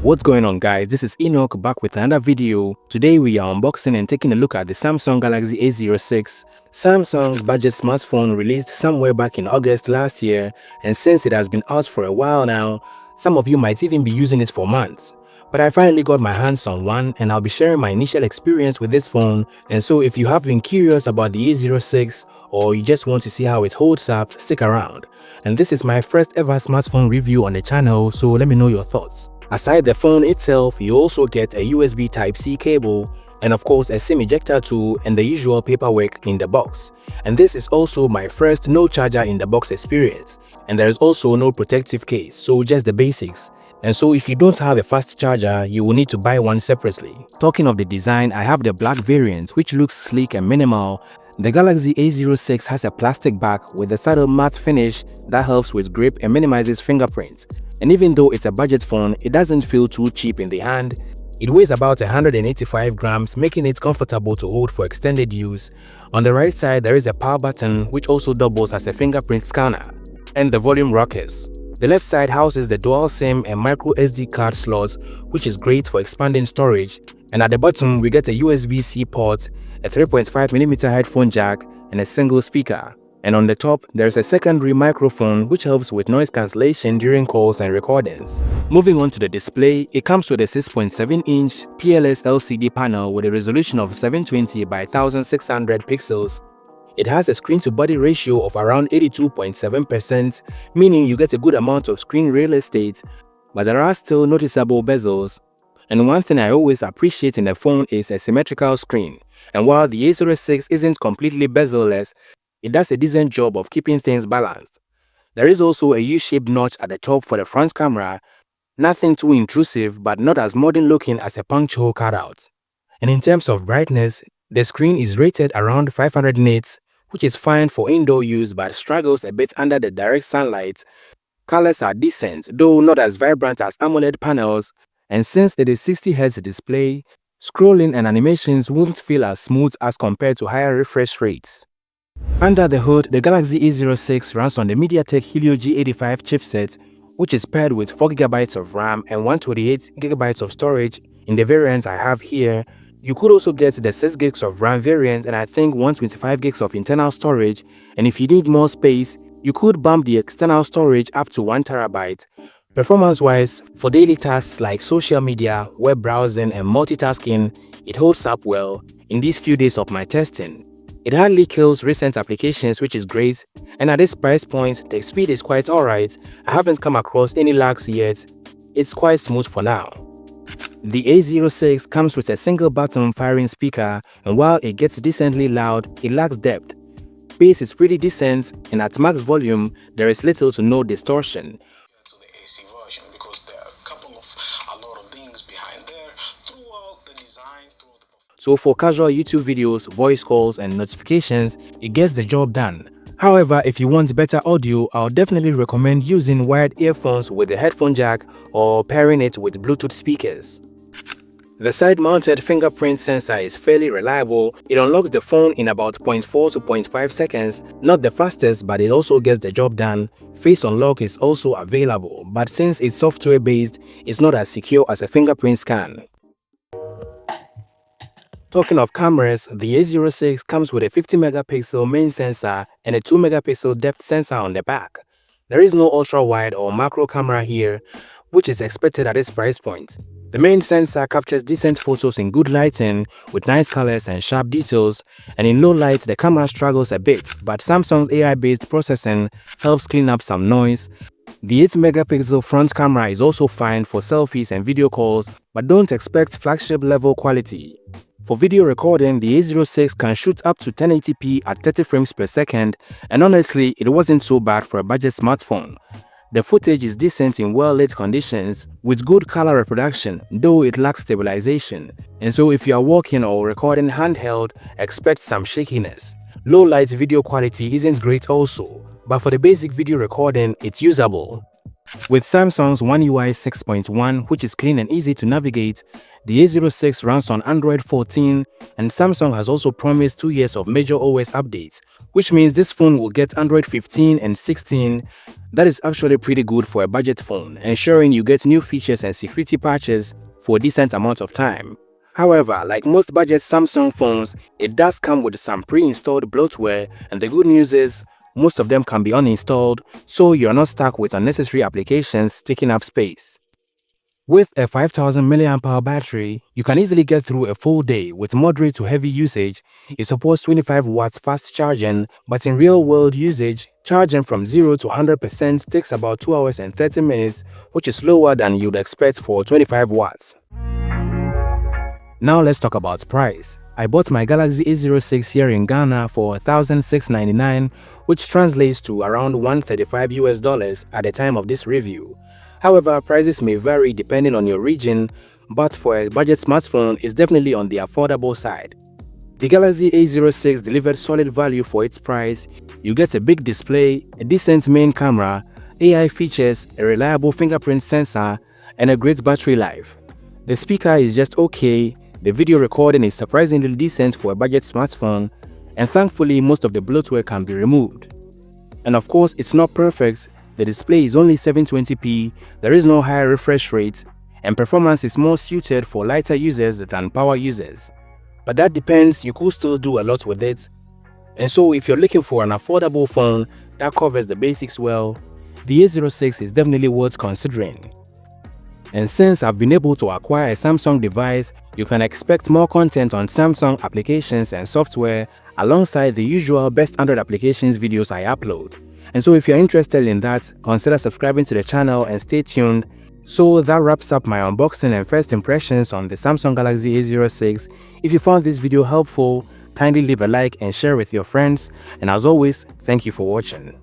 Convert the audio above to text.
What's going on, guys? This is Enoch back with another video. Today we are unboxing and taking a look at the Samsung Galaxy A06, Samsung's budget smartphone released somewhere back in August last year, and since it has been out for a while now, some of you might even be using it for months. But I finally got my hands on one and I'll be sharing my initial experience with this phone, and so if you have been curious about the A06 or you just want to see how it holds up, stick around. And this is my first ever smartphone review on the channel, so let me know your thoughts. Aside the phone itself, you also get a USB Type-C cable and of course a SIM ejector tool and the usual paperwork in the box. And this is also my first no charger in the box experience. And there is also no protective case, so just the basics. And so if you don't have a fast charger, you will need to buy one separately. Talking of the design, I have the black variant which looks sleek and minimal. The Galaxy A06 has a plastic back with a subtle matte finish that helps with grip and minimizes fingerprints. And even though it's a budget phone, it doesn't feel too cheap in the hand. It weighs about 185 grams, making it comfortable to hold for extended use. On the right side, there is a power button which also doubles as a fingerprint scanner, and the volume rockers. The left side houses the dual SIM and micro SD card slots, which is great for expanding storage. And at the bottom, we get a USB-C port, a 3.5mm headphone jack, and a single speaker. And on the top, there's a secondary microphone which helps with noise cancellation during calls and recordings. Moving on to the display, it comes with a 6.7-inch PLS LCD panel with a resolution of 720 by 1600 pixels. It has a screen-to-body ratio of around 82.7%, meaning you get a good amount of screen real estate, but there are still noticeable bezels. And one thing I always appreciate in a phone is a symmetrical screen. And while the A06 isn't completely bezel-less, it does a decent job of keeping things balanced. There is also a U-shaped notch at the top for the front camera, nothing too intrusive but not as modern looking as a punch hole cutout. And in terms of brightness, the screen is rated around 500 nits, which is fine for indoor use but struggles a bit under the direct sunlight. Colors are decent, though not as vibrant as AMOLED panels, and since it is 60Hz display, scrolling and animations won't feel as smooth as compared to higher refresh rates. Under the hood, the Galaxy A06 runs on the MediaTek Helio G85 chipset, which is paired with 4GB of RAM and 128GB of storage in the variant I have here. You could also get the 6GB of RAM variant and I think 125GB of internal storage, and if you need more space, you could bump the external storage up to 1TB. Performance-wise, for daily tasks like social media, web browsing and multitasking, it holds up well in these few days of my testing. It hardly kills recent applications, which is great, and at this price point, the speed is quite alright. I haven't come across any lags yet. It's quite smooth for now. The A06 comes with a single button firing speaker, and while it gets decently loud, it lacks depth. Bass is pretty decent, and at max volume, there is little to no distortion. So for casual YouTube videos, voice calls and notifications, it gets the job done. However, if you want better audio, I'll definitely recommend using wired earphones with a headphone jack or pairing it with Bluetooth speakers. The side-mounted fingerprint sensor is fairly reliable. It unlocks the phone in about 0.4 to 0.5 seconds, not the fastest, but it also gets the job done. Face unlock is also available, but since it's software-based, it's not as secure as a fingerprint scan. Talking of cameras, the A06 comes with a 50MP main sensor and a 2MP depth sensor on the back. There is no ultra-wide or macro camera here, which is expected at this price point. The main sensor captures decent photos in good lighting with nice colors and sharp details, and in low light the camera struggles a bit, but Samsung's AI-based processing helps clean up some noise. The 8MP front camera is also fine for selfies and video calls, but don't expect flagship level quality. For video recording, the A06 can shoot up to 1080p at 30 frames per second, and honestly, it wasn't so bad for a budget smartphone. The footage is decent in well-lit conditions with good color reproduction, though it lacks stabilization. And so if you are walking or recording handheld, expect some shakiness. Low-light video quality isn't great also, but for the basic video recording, it's usable. With Samsung's One UI 6.1, which is clean and easy to navigate, the A06 runs on Android 14, and Samsung has also promised 2 years of major OS updates, which means this phone will get Android 15 and 16. That is actually pretty good for a budget phone, ensuring you get new features and security patches for a decent amount of time. However, like most budget Samsung phones, it does come with some pre-installed bloatware, and the good news is, most of them can be uninstalled, so you're not stuck with unnecessary applications taking up space. With a 5000 mAh battery, you can easily get through a full day with moderate to heavy usage. It supports 25 watts fast charging, but in real-world usage, charging from 0 to 100% takes about 2 hours and 30 minutes, which is slower than you'd expect for 25 watts. Now let's talk about price. I bought my Galaxy A06 here in Ghana for $1,699, which translates to around $135 at the time of this review. However, prices may vary depending on your region, but for a budget smartphone, it's definitely on the affordable side. The Galaxy A06 delivered solid value for its price. You get a big display, a decent main camera, AI features, a reliable fingerprint sensor, and a great battery life. The speaker is just okay, the video recording is surprisingly decent for a budget smartphone, and thankfully most of the bloatware can be removed. And of course, it's not perfect. The display is only 720p, there is no high refresh rate, and performance is more suited for lighter users than power users. But that depends, you could still do a lot with it. And so if you're looking for an affordable phone that covers the basics well, the A06 is definitely worth considering. And since I've been able to acquire a Samsung device, you can expect more content on Samsung applications and software alongside the usual best Android applications videos I upload. And so if you're interested in that, consider subscribing to the channel and stay tuned. So that wraps up my unboxing and first impressions on the Samsung Galaxy A06. If you found this video helpful, kindly leave a like and share with your friends. And as always, thank you for watching.